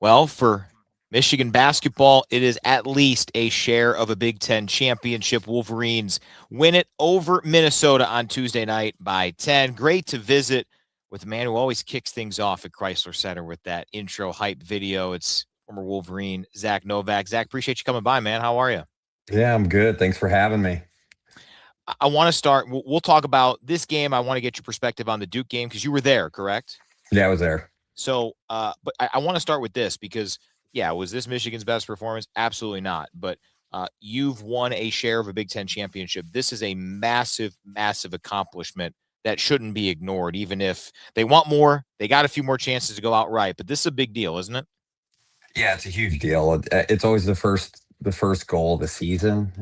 Well, for Michigan basketball, it is at least a share of a Big Ten championship. Wolverines win it over Minnesota on Tuesday night by 10. Great to visit with a man who always kicks things off at Chrysler Center with that intro hype video. It's former Wolverine Zack Novak. Zach, appreciate you coming by, man. How are you? Yeah, I'm good. Thanks for having me. I want to start. We'll talk about this game. I want to get your perspective on the Duke game because you were there, correct? Yeah, I was there. So, but I want to start with this because, yeah, was this Michigan's best performance? Absolutely not. But you've won a share of a Big Ten championship. This is a massive, massive accomplishment that shouldn't be ignored. Even if they want more, they got a few more chances to go outright. But this is a big deal, isn't it? Yeah, it's a huge deal. It's always the first goal of the season.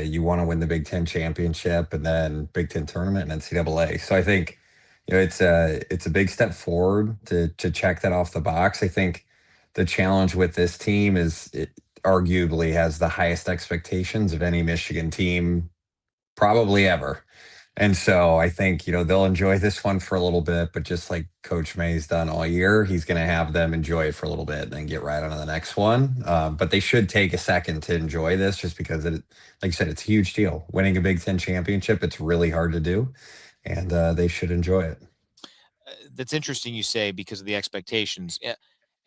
You want to win the Big Ten championship and then Big Ten tournament and NCAA. So I think it's a big step forward to check that off the box. I think the challenge with this team is it arguably has the highest expectations of any Michigan team probably ever. And so I think, they'll enjoy this one for a little bit, but just like Coach May's done all year, he's going to have them enjoy it for a little bit and then get right on to the next one. But they should take a second to enjoy this just because like you said, it's a huge deal. Winning a Big Ten championship, it's really hard to do, and they should enjoy it. That's interesting you say because of the expectations.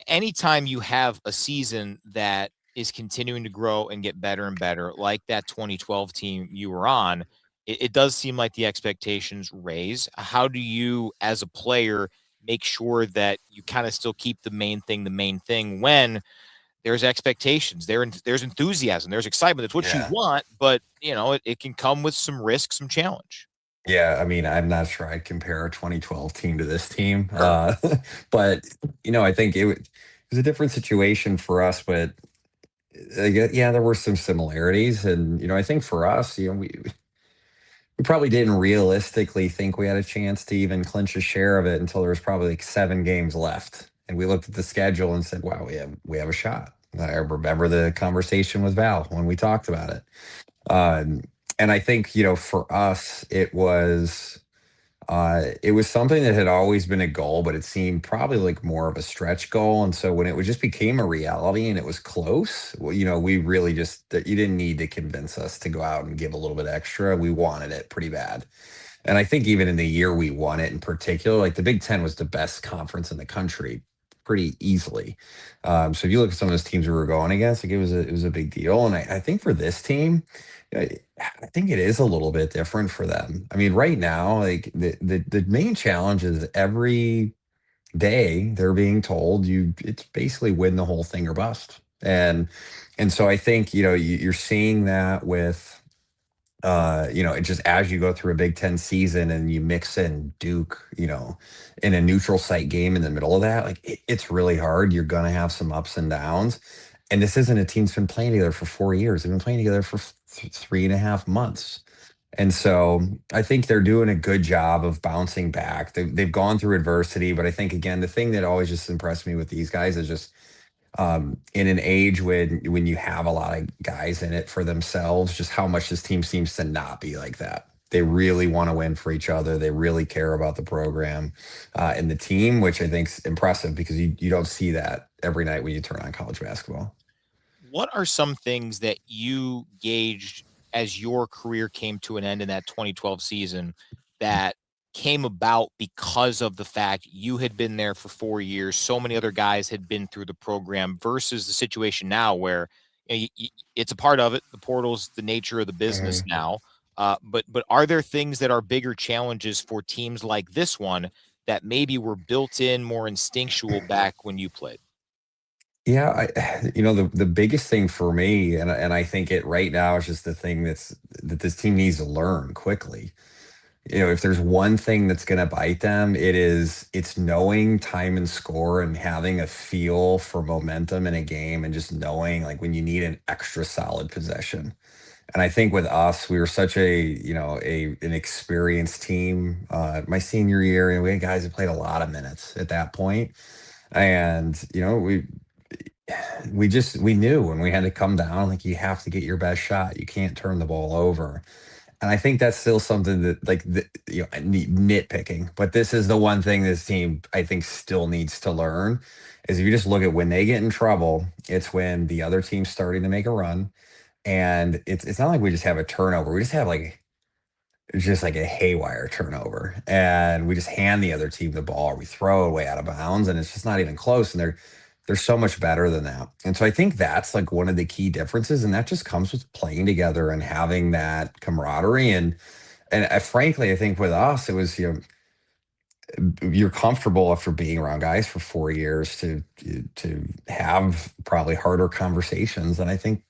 Anytime you have a season that is continuing to grow and get better and better, like that 2012 team you were on, it does seem like the expectations raise. How do you, as a player, make sure that you kind of still keep the main thing when there's expectations, there's enthusiasm, there's excitement. It's what you Yeah. want, but it can come with some risk, some challenge. Yeah, I mean, I'm not sure I'd compare a 2012 team to this team, Sure. but I think it was a different situation for us. But yeah, there were some similarities, and I think for us, we probably didn't realistically think we had a chance to even clinch a share of it until there was probably like 7 games left, and we looked at the schedule and said, "Wow, we have a shot." I remember the conversation with Val when we talked about it. Um, and I think, for us, it was something that had always been a goal, but it seemed probably like more of a stretch goal. And so when just became a reality and it was close, well, we really just, that you didn't need to convince us to go out and give a little bit extra. We wanted it pretty bad. And I think even in the year we won it in particular, like the Big Ten was the best conference in the country pretty easily. So if you look at some of those teams we were going against, like it was a big deal. And I think for this team, I think it is a little bit different for them. I mean, right now, like the main challenge is every day they're being told it's basically win the whole thing or bust. And so I think, you're seeing that with it just as you go through a Big Ten season and you mix in Duke, in a neutral site game in the middle of that, like it's really hard. You're gonna have some ups and downs. And this isn't a team that's been playing together for 4 years. They've been playing together for 3.5 months. And so I think they're doing a good job of bouncing back. They've gone through adversity, but I think again, the thing that always just impressed me with these guys is just in an age when you have a lot of guys in it for themselves, just how much this team seems to not be like that. They really want to win for each other. They really care about the program and the team, which I think is impressive because you don't see that every night when you turn on college basketball. What are some things that you gauged as your career came to an end in that 2012 season that came about because of the fact you had been there for 4 years? So many other guys had been through the program versus the situation now where it's a part of it. The portal's the nature of the business Mhm. now. But are there things that are bigger challenges for teams like this one that maybe were built in more instinctual back when you played? Yeah, the biggest thing for me, and I think it right now is just the thing that this team needs to learn quickly. If there's one thing that's going to bite them, it's knowing time and score and having a feel for momentum in a game and just knowing like when you need an extra solid possession. And I think with us, we were such an experienced team. My senior year, and we had guys that played a lot of minutes at that point. And we knew when we had to come down, like you have to get your best shot. You can't turn the ball over. And I think that's still something that, like, nitpicking, but this is the one thing this team, I think, still needs to learn is if you just look at when they get in trouble, it's when the other team's starting to make a run. And it's not like we just have a turnover. We just have like it's just like a haywire turnover. And we just hand the other team the ball or we throw it way out of bounds and it's just not even close. And they're so much better than that. And so I think that's like one of the key differences. And that just comes with playing together and having that camaraderie. And frankly, I think with us, it was, you're comfortable after being around guys for 4 years to have probably harder conversations. And I think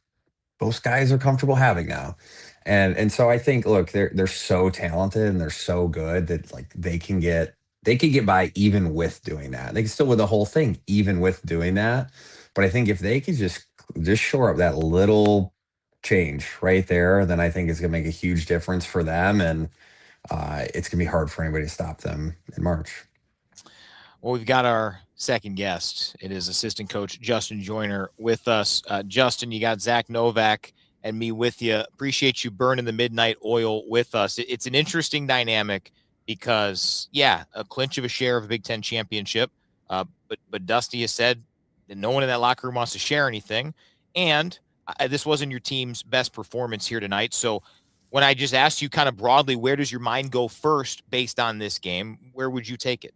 most guys are comfortable having now. And so I think, look, they're so talented and they're so good that like they can get by even with doing that. They can still win the whole thing even with doing that. But I think if they could just shore up that little change right there, then I think it's gonna make a huge difference for them. And it's gonna be hard for anybody to stop them in March. Well, we've got our second guest. It is assistant coach Justin Joyner with us. Justin, you got Zack Novak and me with you. Appreciate you burning the midnight oil with us. It's an interesting dynamic because, yeah, a clinch of a share of a Big Ten championship. But Dusty has said that no one in that locker room wants to share anything. And this wasn't your team's best performance here tonight. So when I just asked you kind of broadly, where does your mind go first based on this game? Where would you take it?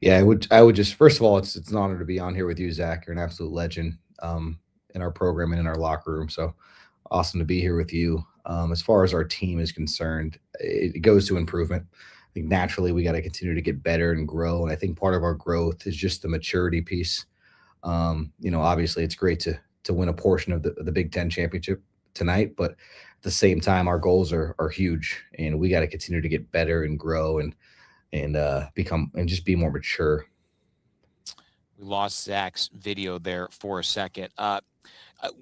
Yeah, I would just first of all, it's an honor to be on here with you, Zach. You're an absolute legend in our program and in our locker room. So awesome to be here with you. As far as our team is concerned, it goes to improvement. I think naturally we got to continue to get better and grow. And I think part of our growth is just the maturity piece. Obviously it's great to win a portion of the Big Ten championship tonight, but at the same time, our goals are huge, and we got to continue to get better and grow and become and just be more mature. We lost Zach's video there for a second.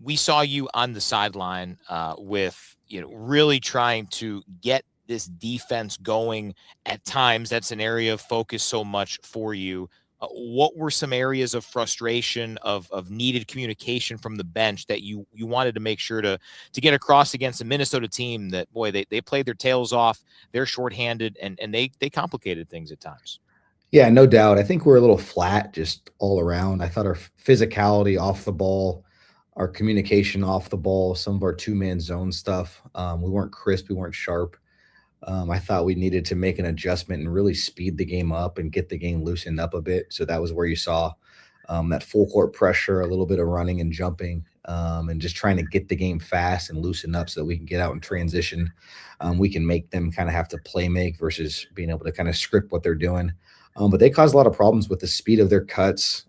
We saw you on the sideline with really trying to get this defense going. At times, that's an area of focus so much for you. What were some areas of frustration of needed communication from the bench that you wanted to make sure to get across against a Minnesota team that, boy, they played their tails off, they're shorthanded, and they complicated things at times? Yeah, no doubt. I think we're a little flat just all around. I thought our physicality off the ball, our communication off the ball, some of our two-man zone stuff, we weren't crisp, we weren't sharp. I thought we needed to make an adjustment and really speed the game up and get the game loosened up a bit. So that was where you saw that full court pressure, a little bit of running and jumping, and just trying to get the game fast and loosen up so that we can get out and transition. We can make them kind of have to play make versus being able to kind of script what they're doing. But they cause a lot of problems with the speed of their cuts,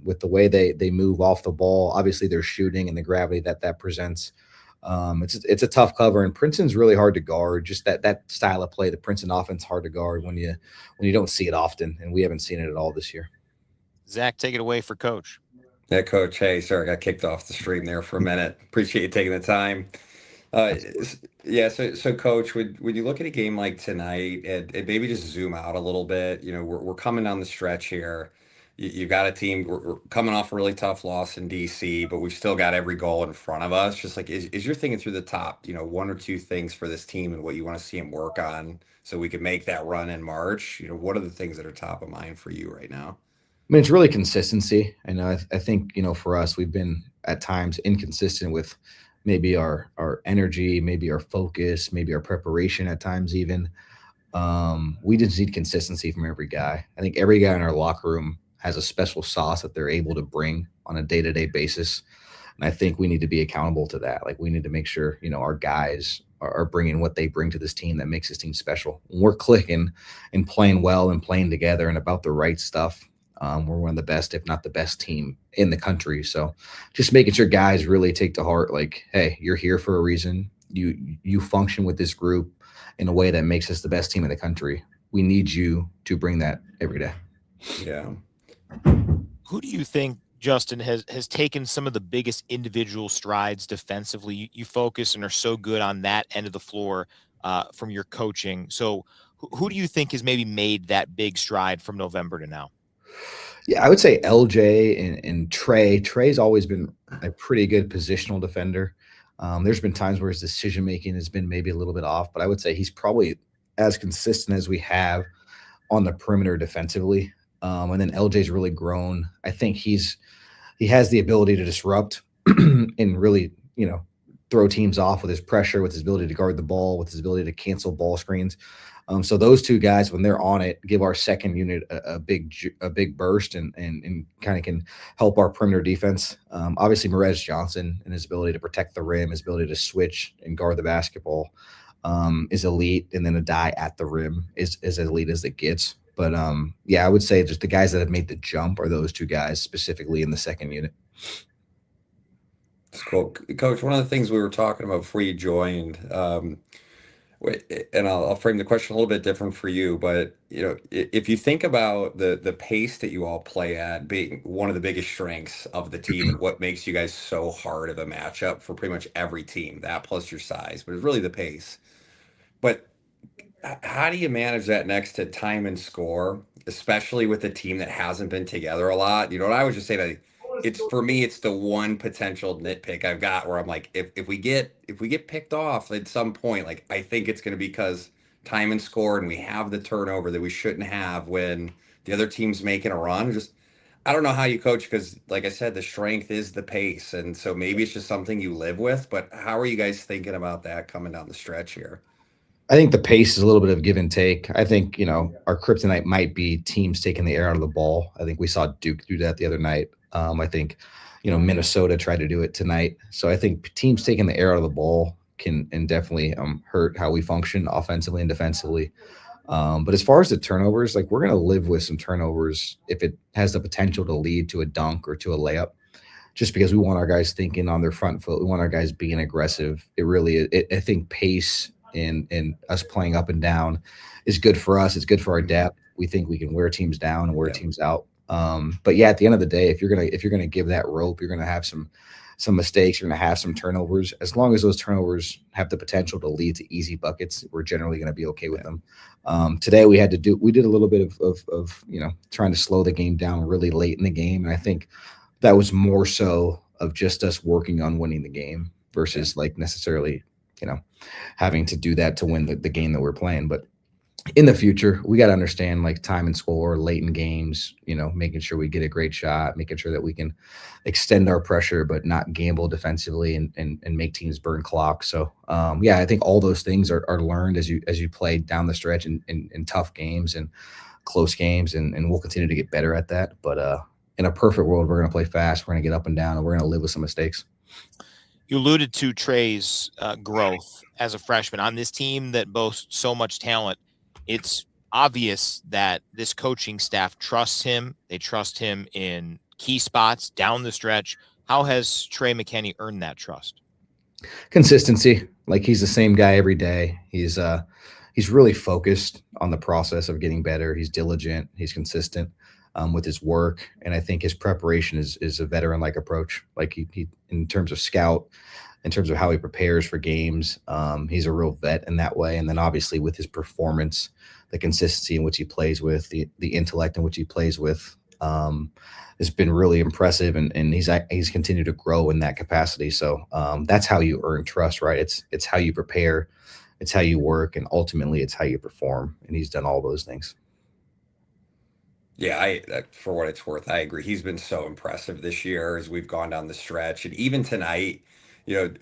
with the way they move off the ball. Obviously, they're shooting and the gravity that presents. It's a tough cover, and Princeton's really hard to guard. Just that style of play, the Princeton offense, hard to guard when you don't see it often, and we haven't seen it at all this year. Zach, take it away for Coach. Yeah, Coach. Hey, sorry, I got kicked off the stream there for a minute. Appreciate you taking the time. Uh, yeah, so Coach, would you look at a game like tonight and maybe just zoom out a little bit? We're coming down the stretch here. You got a team. We're coming off a really tough loss in DC, but we've still got every goal in front of us. Just like, is you're thinking through the top, one or two things for this team and what you want to see them work on so we can make that run in March? What are the things that are top of mind for you right now? I mean, it's really consistency. And I think, for us, we've been at times inconsistent with maybe our energy, maybe our focus, maybe our preparation at times even. We just need consistency from every guy. I think every guy in our locker room has a special sauce that they're able to bring on a day-to-day basis. And I think we need to be accountable to that. Like, we need to make sure, our guys are bringing what they bring to this team that makes this team special. When we're clicking and playing well and playing together and about the right stuff, we're one of the best, if not the best team in the country. So just making sure guys really take to heart, like, hey, you're here for a reason. You function with this group in a way that makes us the best team in the country. We need you to bring that every day. Yeah. Who do you think, Justin, has taken some of the biggest individual strides defensively? You focus and are so good on that end of the floor from your coaching. So who do you think has maybe made that big stride from November to now? Yeah, I would say LJ and Trey. Trey's always been a pretty good positional defender. There's been times where his decision making has been maybe a little bit off, but I would say he's probably as consistent as we have on the perimeter defensively. And then LJ's really grown. I think he has the ability to disrupt and really, throw teams off with his pressure, with his ability to guard the ball, with his ability to cancel ball screens. So those two guys, when they're on it, give our second unit a big burst and kind of can help our perimeter defense. Obviously, Merez Johnson and his ability to protect the rim, his ability to switch and guard the basketball is elite, and then a die at the rim is as elite as it gets. But I would say just the guys that have made the jump are those two guys specifically in the second unit. That's cool. Coach, one of the things we were talking about before you joined, and I'll frame the question a little bit different for you, but if you think about the pace that you all play at being one of the biggest strengths of the team and what makes you guys so hard of a matchup for pretty much every team, that plus your size, but it's really the pace. But how do you manage that next to time and score, especially with a team that hasn't been together a lot? You know what I would just say that it's for me, it's the one potential nitpick I've got where I'm like, if we get picked off at some point, like I think it's going to be because time and score and we have the turnover that we shouldn't have when the other team's making a run. Just I don't know how you coach because, like I said, the strength is the pace, and so maybe it's just something you live with. But how are you guys thinking about that coming down the stretch here? I think the pace is a little bit of give and take. I think, our kryptonite might be teams taking the air out of the ball. I think we saw Duke do that the other night. I think, Minnesota tried to do it tonight. So I think teams taking the air out of the ball can and definitely hurt how we function offensively and defensively. But as far as the turnovers, like we're going to live with some turnovers if it has the potential to lead to a dunk or to a layup, just because we want our guys thinking on their front foot. We want our guys being aggressive. I think pace and us playing up and down is good for us. It's good for our depth. We think we can wear teams down and wear teams out. But at the end of the day, if you're gonna give that rope, you're gonna have some mistakes. You're gonna have some turnovers. As long as those turnovers have the potential to lead to easy buckets, we're generally gonna be okay with them. Today we did a little bit of trying to slow the game down really late in the game, and I think that was more so of just us working on winning the game versus like necessarily having to do that to win the game that we're playing. But in the future, we got to understand like time and score late in games, making sure we get a great shot, making sure that we can extend our pressure, but not gamble defensively and make teams burn clock. So, I think all those things are learned as you play down the stretch in tough games and close games. And we'll continue to get better at that. But in a perfect world, we're going to play fast. We're going to get up and down and we're going to live with some mistakes. You alluded to Trey's growth as a freshman on this team that boasts so much talent. It's obvious that this coaching staff trusts him. They trust him in key spots down the stretch. How has Trey McKenna earned that trust? Consistency. Like he's the same guy every day. He's really focused on the process of getting better. He's diligent. He's consistent with his work, and I think his preparation is a veteran-like approach. Like he in terms of scout, in terms of how he prepares for games, he's a real vet in that way. And then obviously with his performance, the consistency in which he plays with, the intellect in which he plays with, has been really impressive. And he's continued to grow in that capacity. So that's how you earn trust, right? It's how you prepare, it's how you work, and ultimately it's how you perform. And he's done all those things. Yeah, for what it's worth, I agree. He's been so impressive this year as we've gone down the stretch, and even tonight, you know,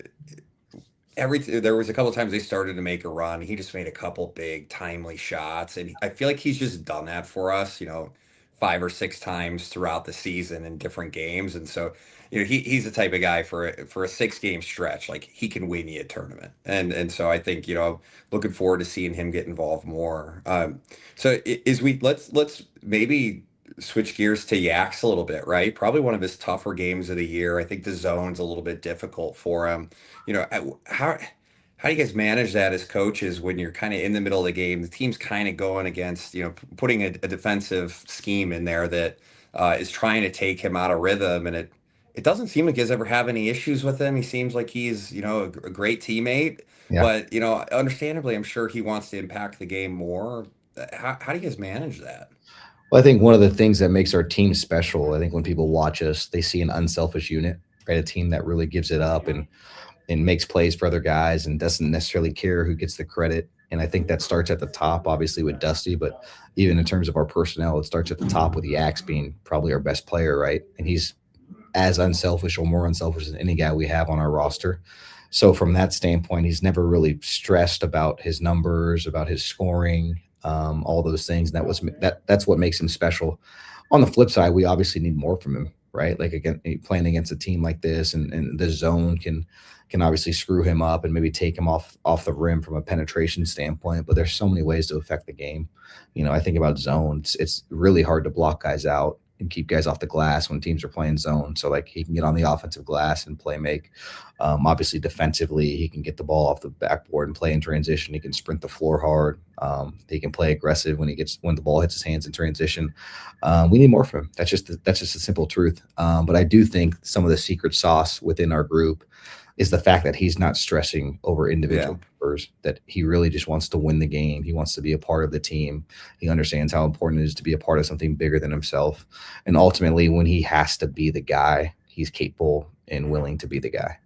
there was a couple times they started to make a run. He just made a couple big timely shots, and I feel like he's just done that for us, 5 or 6 times throughout the season in different games. And so, he's the type of guy for a 6 game stretch, like he can win you a tournament. And so I think, looking forward to seeing him get involved more. So let's maybe switch gears to Yaks a little bit, right? Probably one of his tougher games of the year. I think the zone's a little bit difficult for him. How do you guys manage that as coaches when you're kind of in the middle of the game? The team's kind of going against, putting a defensive scheme in there that is trying to take him out of rhythm, and it doesn't seem like you guys ever have any issues with him. He seems like he's, a great teammate, Yeah. but understandably, I'm sure he wants to impact the game more. How do you guys manage that? Well, I think one of the things that makes our team special, I think when people watch us, they see an unselfish unit, right? A team that really gives it up and and makes plays for other guys and doesn't necessarily care who gets the credit. And I think that starts at the top, obviously with Dusty, but even in terms of our personnel, it starts at the top with Yax being probably our best player, right? And he's as unselfish or more unselfish than any guy we have on our roster. So from that standpoint, he's never really stressed about his numbers, about his scoring, all those things. And that's what makes him special. On the flip side, we obviously need more from him, right? Like again, playing against a team like this, and the zone can obviously screw him up and maybe take him off the rim from a penetration standpoint. But there's so many ways to affect the game. I think about zones. It's really hard to block guys out and keep guys off the glass when teams are playing zone. So like he can get on the offensive glass and play make. Obviously defensively, he can get the ball off the backboard and play in transition. He can sprint the floor hard. He can play aggressive when the ball hits his hands in transition. We need more from him. That's just a simple truth. But I do think some of the secret sauce within our group is the fact that he's not stressing over individual numbers, that he really just wants to win the game. He wants to be a part of the team. He understands how important it is to be a part of something bigger than himself. And ultimately, when he has to be the guy, he's capable and willing to be the guy.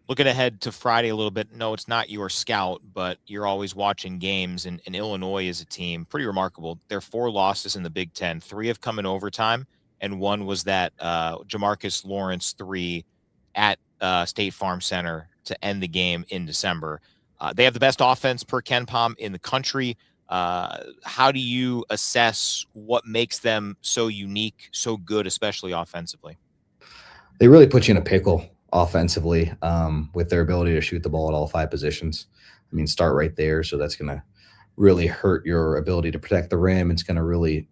Looking ahead to Friday a little bit, no, it's not your scout, but you're always watching games. And Illinois is a team pretty remarkable. Their 4 losses in the Big Ten, 3 have come in overtime, and 1 was that Jamarcus Lawrence 3 at State Farm Center to end the game in December. They have the best offense per KenPom in the country. How do you assess what makes them so unique, so good, especially offensively? They really put you in a pickle offensively with their ability to shoot the ball at all 5 positions. I mean, start right there. So that's going to really hurt your ability to protect the rim. It's going to really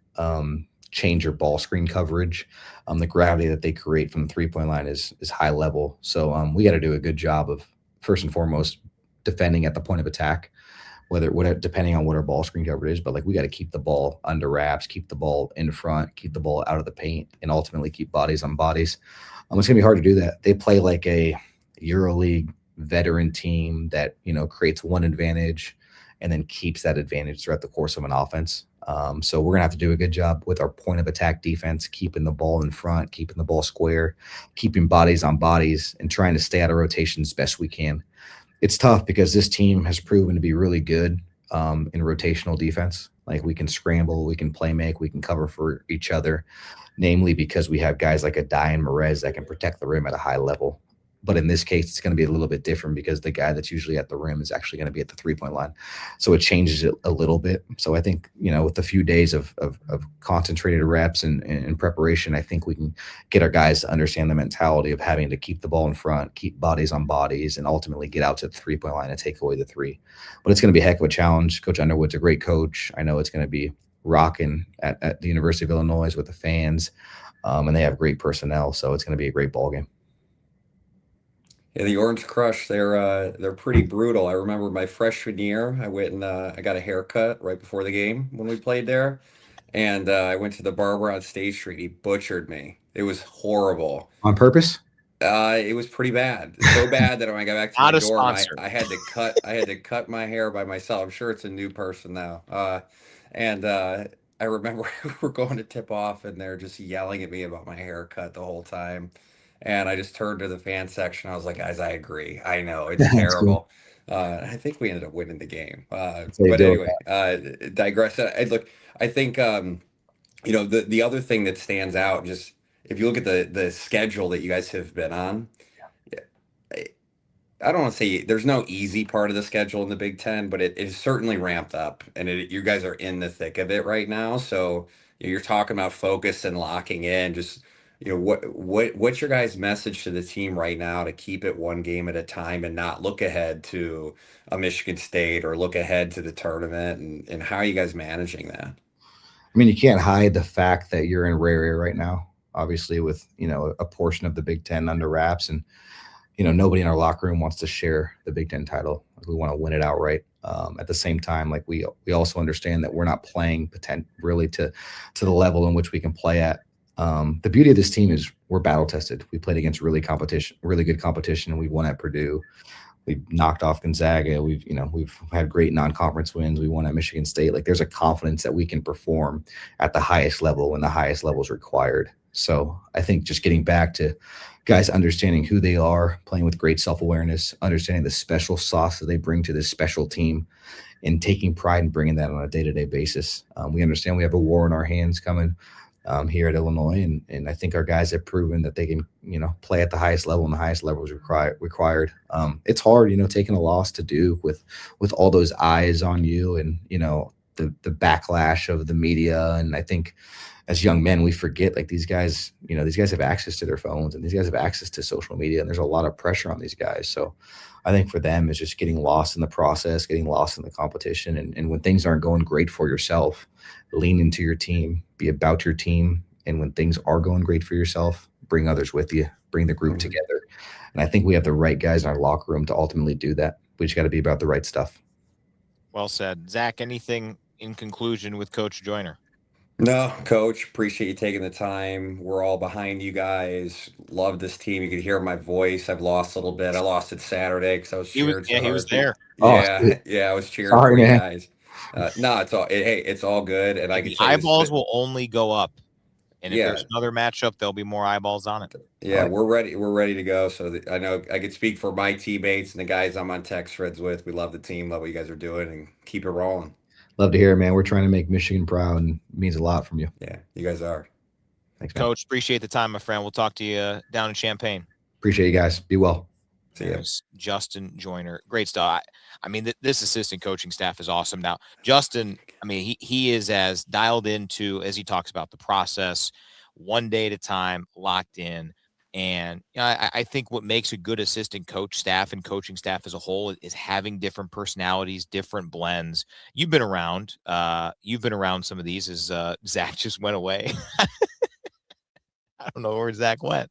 change your ball screen coverage. The gravity that they create from the 3-point line is high level. So we got to do a good job of, first and foremost, defending at the point of attack, depending on what our ball screen coverage is. But like, we got to keep the ball under wraps, keep the ball in front, keep the ball out of the paint, and ultimately keep bodies on bodies. It's going to be hard to do that. They play like a EuroLeague veteran team that, creates one advantage and then keeps that advantage throughout the course of an offense. So we're going to have to do a good job with our point of attack defense, keeping the ball in front, keeping the ball square, keeping bodies on bodies, and trying to stay out of rotation as best we can. It's tough because this team has proven to be really good in rotational defense. Like, we can scramble, we can play make, we can cover for each other, namely because we have guys like Adai and Merez that can protect the rim at a high level. But in this case, it's going to be a little bit different because the guy that's usually at the rim is actually going to be at the 3-point line. So it changes it a little bit. So I think, with a few days of concentrated reps and preparation, I think we can get our guys to understand the mentality of having to keep the ball in front, keep bodies on bodies, and ultimately get out to the 3-point line and take away the 3. But it's going to be a heck of a challenge. Coach Underwood's a great coach. I know it's going to be rocking at the University of Illinois with the fans, and they have great personnel. So it's going to be a great ball game. Yeah, the Orange Crush, they're pretty brutal. I remember my freshman year, I went and I got a haircut right before the game when we played there. And I went to the barber on State Street. He butchered me. It was horrible. On purpose? It was pretty bad. So bad that when I got back to Not my a dorm, sponsor. I had to cut my hair by myself. I'm sure it's a new person now. And I remember we're going to tip off and they're just yelling at me about my haircut the whole time. And I just turned to the fan section. I was like, guys, I agree. I know it's terrible. I think we ended up winning the game. But anyway, digress. Look, I think, the other thing that stands out, just if you look at the schedule that you guys have been on, I don't want to say there's no easy part of the schedule in the Big Ten, but it is certainly ramped up, and you guys are in the thick of it right now. So you're talking about focus and locking in. Just what's your guys' message to the team right now to keep it one game at a time and not look ahead to a Michigan State or look ahead to the tournament, and how are you guys managing that? I mean, you can't hide the fact that you're in rare air right now, obviously, with a portion of the Big Ten under wraps, and nobody in our locker room wants to share the Big Ten title. We want to win it outright. At the same time, like we also understand that we're not playing really to the level in which we can play at. The beauty of this team is we're battle tested. We played against really good competition, and we won at Purdue. We knocked off Gonzaga. We've had great non-conference wins. We won at Michigan State. Like, there's a confidence that we can perform at the highest level when the highest level is required. So I think just getting back to guys understanding who they are, playing with great self awareness, understanding the special sauce that they bring to this special team, and taking pride in bringing that on a day to day basis. We understand we have a war in our hands coming here at Illinois, and I think our guys have proven that they can, play at the highest level, and the highest level is required. It's hard, taking a loss to Duke with all those eyes on you, and the backlash of the media. And I think as young men, we forget, like, these guys have access to their phones, and these guys have access to social media, and there's a lot of pressure on these guys. So I think for them, it's just getting lost in the process, getting lost in the competition. And when things aren't going great for yourself, lean into your team, be about your team. And when things are going great for yourself, bring others with you, bring the group together. And I think we have the right guys in our locker room to ultimately do that. We just got to be about the right stuff. Well said. Zach, anything in conclusion with Coach Joyner? No, Coach, appreciate you taking the time. We're all behind you guys. Love this team. You can hear my voice. I've lost a little bit. I lost it Saturday because I was cheering so He was hard. there. Oh, Yeah, I was cheering sorry, for you man. guys. No, it's all good. And I can The tell you this. eyeballs will only go up. And if Yeah, there's another matchup, there'll be more eyeballs on it. yeah, we're ready. We're ready to go. So I know I could speak for my teammates and the guys I'm on text threads with. We love the team, love what you guys are doing, and keep it rolling. Love to hear it, man. We're trying to make Michigan proud, and it means a lot from you. Yeah, you guys are. Thanks, man. Coach, appreciate the time, my friend. We'll talk to you down in Champaign. Appreciate you guys. Be well. See ya. There's Justin Joyner. Great stuff. I mean, this assistant coaching staff is awesome. Now, Justin, I mean, he is as dialed into as he talks about the process, one day at a time, locked in. And I think what makes a good assistant coach staff and coaching staff as a whole is having different personalities, different blends. You've been around some of these as Zach just went away. I don't know where Zach went.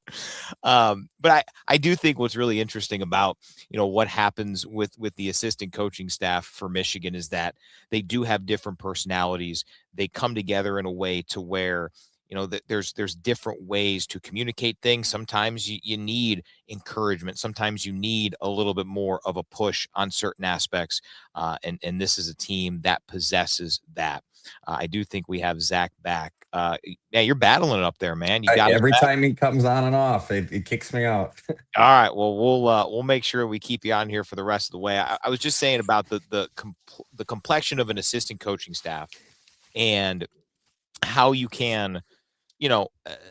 But I do think what's really interesting about, what happens with the assistant coaching staff for Michigan is that they do have different personalities. They come together in a way to where, that there's different ways to communicate things. Sometimes you need encouragement. Sometimes you need a little bit more of a push on certain aspects. And this is a team that possesses that. I do think we have Zach back. Yeah, you're battling it up there, man. You got Every time he comes on and off, it kicks me out. All right. Well, we'll make sure we keep you on here for the rest of the way. I was just saying about the complexion of an assistant coaching staff and how you can,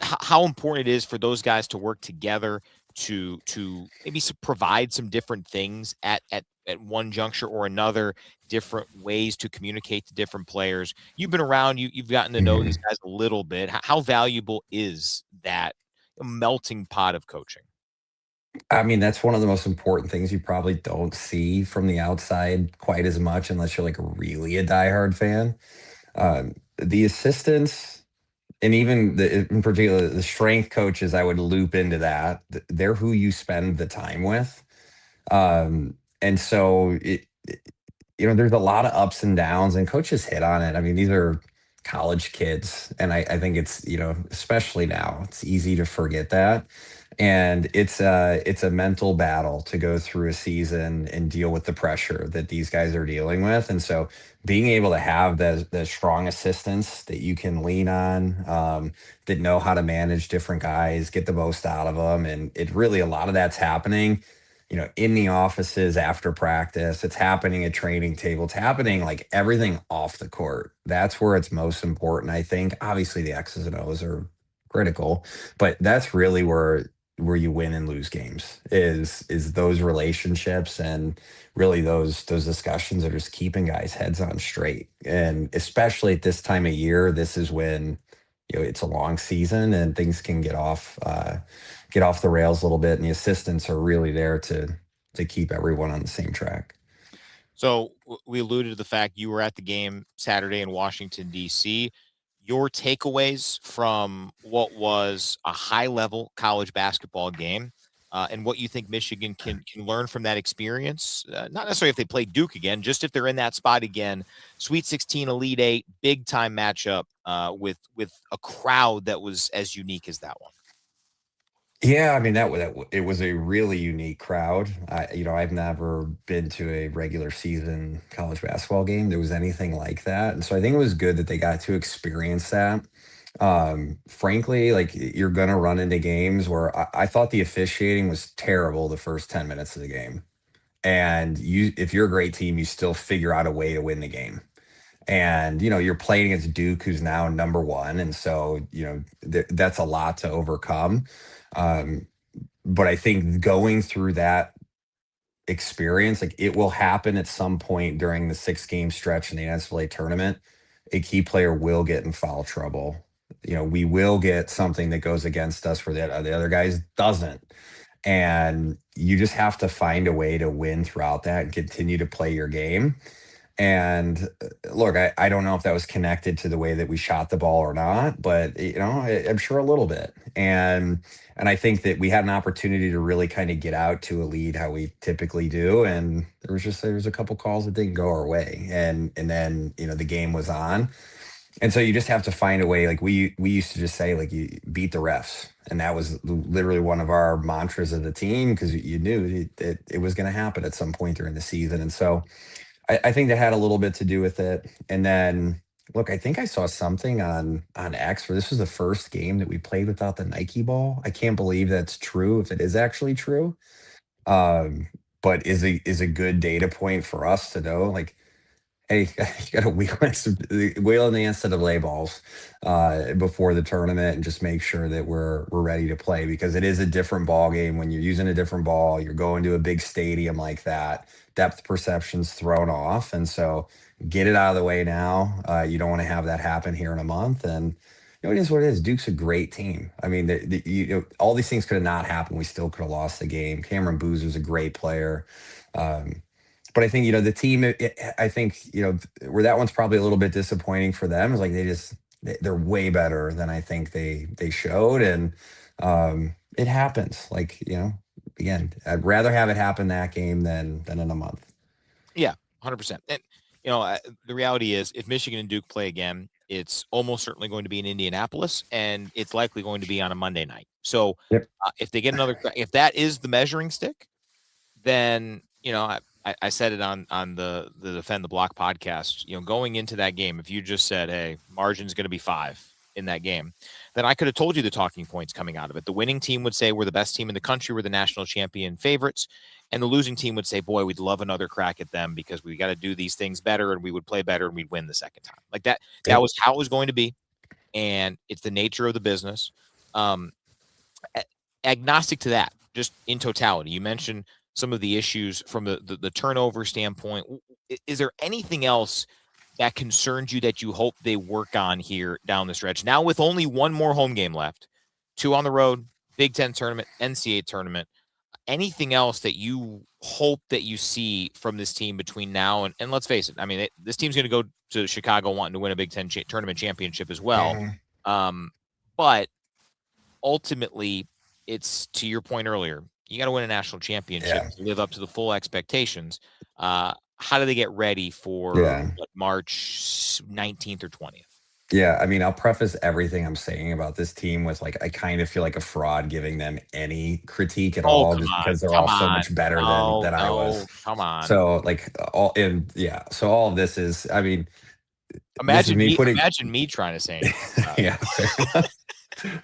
how important it is for those guys to work together to maybe provide some different things at one juncture or another, different ways to communicate to different players. You've been around, you've gotten to know these guys a little bit. How valuable is that melting pot of coaching? I mean, that's one of the most important things you probably don't see from the outside quite as much unless you're like really a diehard fan. The assistants and even in particular the strength coaches, I would loop into that. They're who you spend the time with. And so there's a lot of ups and downs, and coaches hit on it. I mean, these are college kids, and I think it's especially now, it's easy to forget that. And it's a mental battle to go through a season and deal with the pressure that these guys are dealing with. And so being able to have the strong assistants that you can lean on, that know how to manage different guys, get the most out of them. And it really, a lot of that's happening in the offices after practice. It's happening at training table. It's happening like everything off the court. That's where it's most important, I think. Obviously, the X's and O's are critical, but that's really where you win and lose games is those relationships, and really those discussions are just keeping guys' heads on straight. And especially at this time of year, this is when it's a long season and things can get off the rails a little bit, and the assistants are really there to keep everyone on the same track. So we alluded to the fact you were at the game Saturday in Washington, D.C. Your takeaways from what was a high-level college basketball game, and what you think Michigan can learn from that experience, not necessarily if they play Duke again, just if they're in that spot again, Sweet 16, Elite 8, big-time matchup with a crowd that was as unique as that one. Yeah, I mean it was a really unique crowd. I've never been to a regular season college basketball game that was anything like that, and so I think it was good that they got to experience that. Frankly, like you're gonna run into games where I thought the officiating was terrible the first 10 minutes of the game. And if you're a great team, you still figure out a way to win the game. And you're playing against Duke, who's now number one, and so that's a lot to overcome. Um, but I think going through that experience, like it will happen at some point during the 6 game stretch in the NCAA tournament. A key player will get in foul trouble. We will get something that goes against us where the other guys doesn't. And you just have to find a way to win throughout that and continue to play your game. And look, I don't know if that was connected to the way that we shot the ball or not, but I'm sure a little bit. And I think that we had an opportunity to really kind of get out to a lead how we typically do, and there was a couple calls that didn't go our way, and then the game was on, and so you just have to find a way. Like we used to just say, like, you beat the refs, and that was literally one of our mantras of the team, because you knew it was going to happen at some point during the season, and so. I think that had a little bit to do with it. And then, look, I think I saw something on X where this was the first game that we played without the Nike ball. I can't believe that's true, if it is actually true. Um, but is a good data point for us to know, like, hey, you got to wheel in the NCAA balls before the tournament, and just make sure that we're ready to play, because it is a different ball game when you're using a different ball. You're going to a big stadium like that. Depth perception's thrown off, and so get it out of the way now. You don't want to have that happen here in a month, and it is what it is. Duke's a great team. I mean, all these things could have not happened. We still could have lost the game. Cameron Boozer's a great player. Um, but I think, the team, I think, where that one's probably a little bit disappointing for them is, like, they're way better than I think they showed. And it happens. Like, again, I'd rather have it happen that game than in a month. Yeah, 100%. And, the reality is, if Michigan and Duke play again, it's almost certainly going to be in Indianapolis, and it's likely going to be on a Monday night. So Yep. If they get if that is the measuring stick, then, I said it on the Defend the Block podcast, going into that game, if you just said, hey, margin's going to be 5 in that game, then I could have told you the talking points coming out of it. The winning team would say, we're the best team in the country, we're the national champion favorites. And the losing team would say, boy, we'd love another crack at them, because we got to do these things better, and we would play better, and we'd win the second time. Like that. That was how it was going to be. And it's the nature of the business. Agnostic to that, just in totality. You mentioned some of the issues from the turnover standpoint. Is there anything else that concerns you that you hope they work on here down the stretch? Now, with only one more home game left, 2 on the road, Big Ten tournament, NCAA tournament, anything else that you hope that you see from this team between now and let's face it, I mean, this team's going to go to Chicago wanting to win a Big Ten tournament championship as well. But ultimately, it's, to your point earlier, you got to win a national championship to live up to the full expectations. How do they get ready for March 19th or 20th? Yeah, I mean, I'll preface everything I'm saying about this team with, like, I kind of feel like a fraud giving them any critique at all, just because they're all so much better than I was. Come on. So, like, so all of this is, I mean, imagine me trying to say anything. Yeah,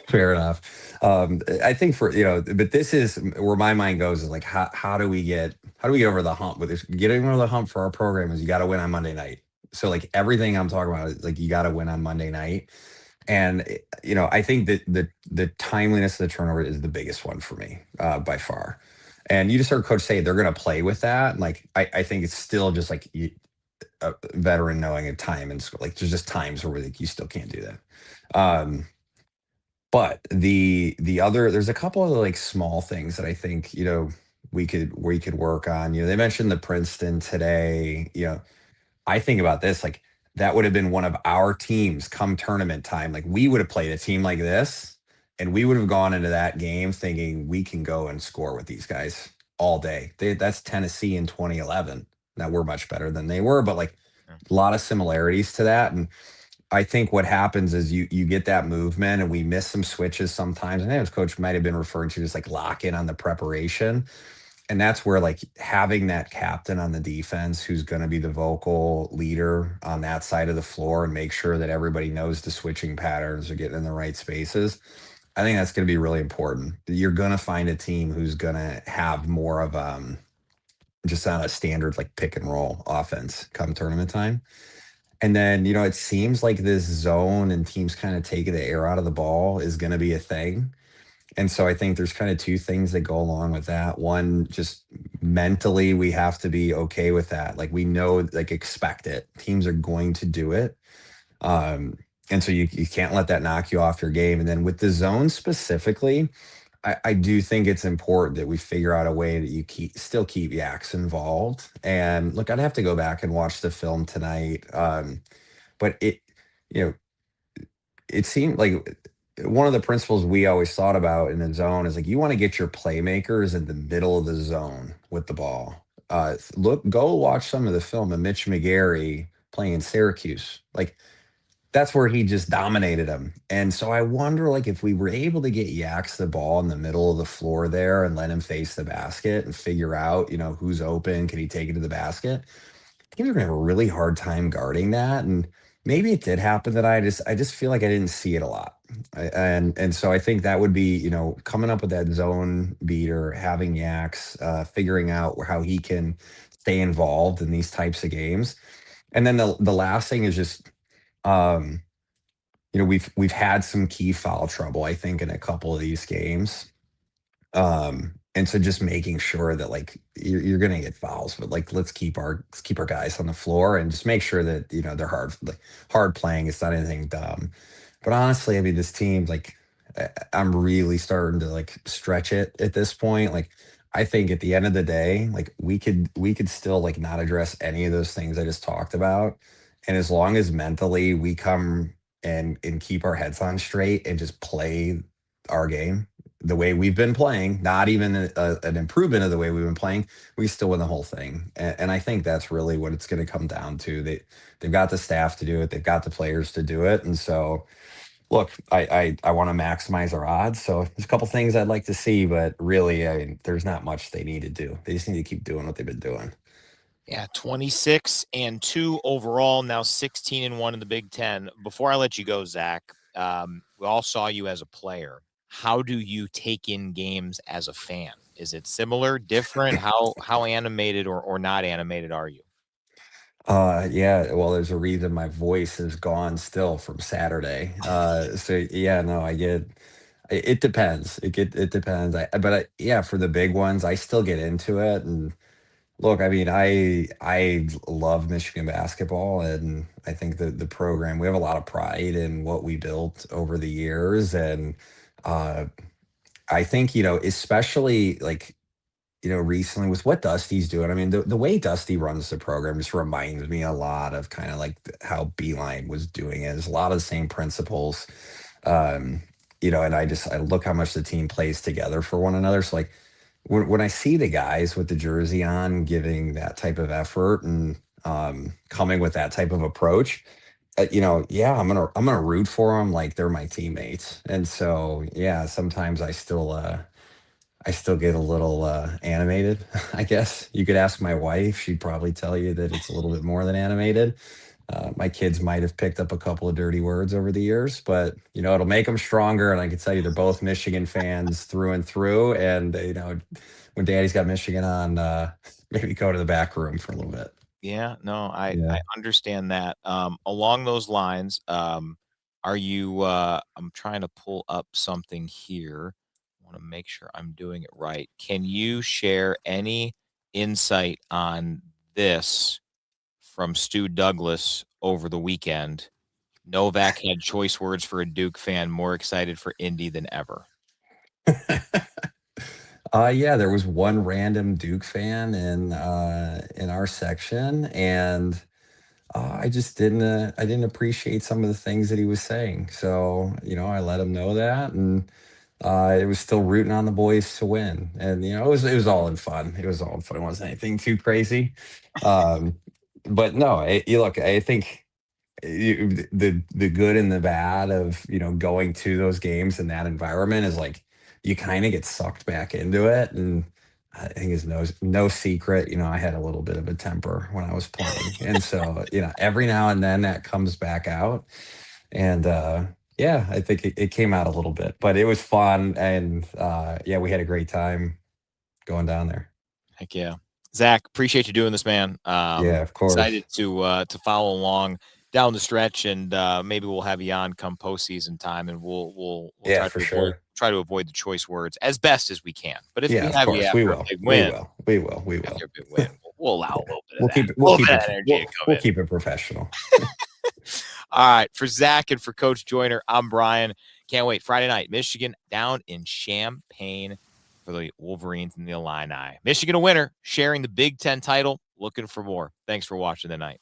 fair enough. I think but this is where my mind goes, is like, how do we get over the hump with this? Getting over the hump for our program is, you got to win on Monday night. So, like, everything I'm talking about is, like, you got to win on Monday night. And, I think that the timeliness of the turnover is the biggest one for me, by far. And you just heard Coach say they're going to play with that. And, like, I think it's still just, like, a veteran knowing a time, and like, there's just times where, like, you still can't do that. But there's a couple of, like, small things that I think, we could work on. They mentioned the Princeton today. I think about this, like, that would have been one of our teams come tournament time. Like, we would have played a team like this, and we would have gone into that game thinking we can go and score with these guys all day. That's Tennessee in 2011. Now, we're much better than they were, but, like, a lot of similarities to that. And I think what happens is you get that movement, and we miss some switches sometimes. And as Coach might have been referring to, just, like, lock in on the preparation. and that's where like having that captain on the defense who's going to be the vocal leader on that side of the floor and make sure that everybody knows the switching patterns are getting in the right spaces. I think that's going to be really important. You're going to find a team who's going to have more of just on a standard like pick and roll offense come tournament time. And then, it seems like this zone and teams kind of taking the air out of the ball is going to be a thing. And so I think there's kind of two things that go along with that. One, just mentally, we have to be okay with that. Like we know, like expect it. Teams are going to do it. And so you can't let that knock you off your game. And then with the zone specifically, I do think it's important that we figure out a way that you still keep Yaks involved. And look, I'd have to go back and watch the film tonight. But you know, it seemed like one of the principles we always thought about in the zone is like you want to get your playmakers in the middle of the zone with the ball. Go watch some of the film of Mitch McGarry playing Syracuse. Like that's where he just dominated him. And so I wonder, like, if we were able to get Yaks the ball in the middle of the floor there and let him face the basket and figure out, who's open, can he take it to the basket? Teams are gonna have a really hard time guarding that. And maybe it did happen that I just feel like I didn't see it a lot. And so I think that would be, coming up with that zone beater, having Yaks, figuring out how he can stay involved in these types of games. And then the last thing is just um, we've had some key foul trouble, I think, in a couple of these games. And so just making sure that like you're gonna get fouls, but like let's keep our guys on the floor and just make sure that they're hard playing. It's not anything dumb. But honestly, I mean, this team, like I'm really starting to like stretch it at this point. Like I think at the end of the day, like we could still like not address any of those things I just talked about. And as long as mentally we come and keep our heads on straight and just play our game the way we've been playing, not even an improvement of the way we've been playing, we still win the whole thing. And I think that's really what it's going to come down to. They've got the staff to do it. They've got the players to do it. And so, look, I want to maximize our odds. So there's a couple things I'd like to see, but really, I mean, there's not much they need to do. They just need to keep doing what they've been doing. Yeah, 26-2 overall, now 16-1 in the Big Ten. Before I let you go, Zach, we all saw you as a player. How do you take in games as a fan? Is it similar, different? How animated or not animated are you? Yeah, well, there's a reason my voice is gone still from Saturday. So yeah, no, it depends. It depends. Yeah, for the big ones, I still get into it. And look, I mean, I love Michigan basketball, and I think the program, we have a lot of pride in what we built over the years. And uh I think, especially like recently with what Dusty's doing. I mean, the way Dusty runs the program just reminds me a lot of kind of like how Beeline was doing it. It's a lot of the same principles. Um, and I look how much the team plays together for one another. So like when I see the guys with the jersey on giving that type of effort and coming with that type of approach, yeah, I'm gonna root for them like they're my teammates. And so yeah, sometimes I still get a little animated, I guess. You could ask my wife. She'd probably tell you that it's a little bit more than animated. My kids might have picked up a couple of dirty words over the years, but it'll make them stronger. And I can tell you, they're both Michigan fans through and through. And when Daddy's got Michigan on, maybe go to the back room for a little bit. Yeah, no, I Yeah. understand that. Along those lines, are you I'm trying to pull up something here. I want to make sure I'm doing it right. Can you share any insight on this from Stu Douglas over the weekend? Novak had choice words for a Duke fan, more excited for Indy than ever. Yeah, there was one random Duke fan in our section, and I didn't appreciate some of the things that he was saying. So, I let him know that, and it was still rooting on the boys to win. And, it was all in fun. It was all in fun. It wasn't anything too crazy. Um, but no, look, I think the good and the bad of, going to those games in that environment is like you kind of get sucked back into it. And I think it's no secret, I had a little bit of a temper when I was playing. And so, every now and then that comes back out. And yeah, I think it came out a little bit, but it was fun. And yeah, we had a great time going down there. Heck yeah. Zach, appreciate you doing this, man. Yeah, of course. Excited to follow along down the stretch, and maybe we'll have you on come postseason time, and we'll Yeah, for sure. try to avoid the choice words as best as we can. But if Yeah, we of have you course. after We a will. big We win, will. We will. We will. after a big win, we'll allow a little bit of We'll that. keep it. We'll keep it. We'll keep it professional. All right, for Zach and for Coach Joyner, I'm Brian. Can't wait. Friday night, Michigan down in Champaign for the Wolverines and the Illini. Michigan a winner, sharing the Big Ten title. Looking for more. Thanks for watching tonight.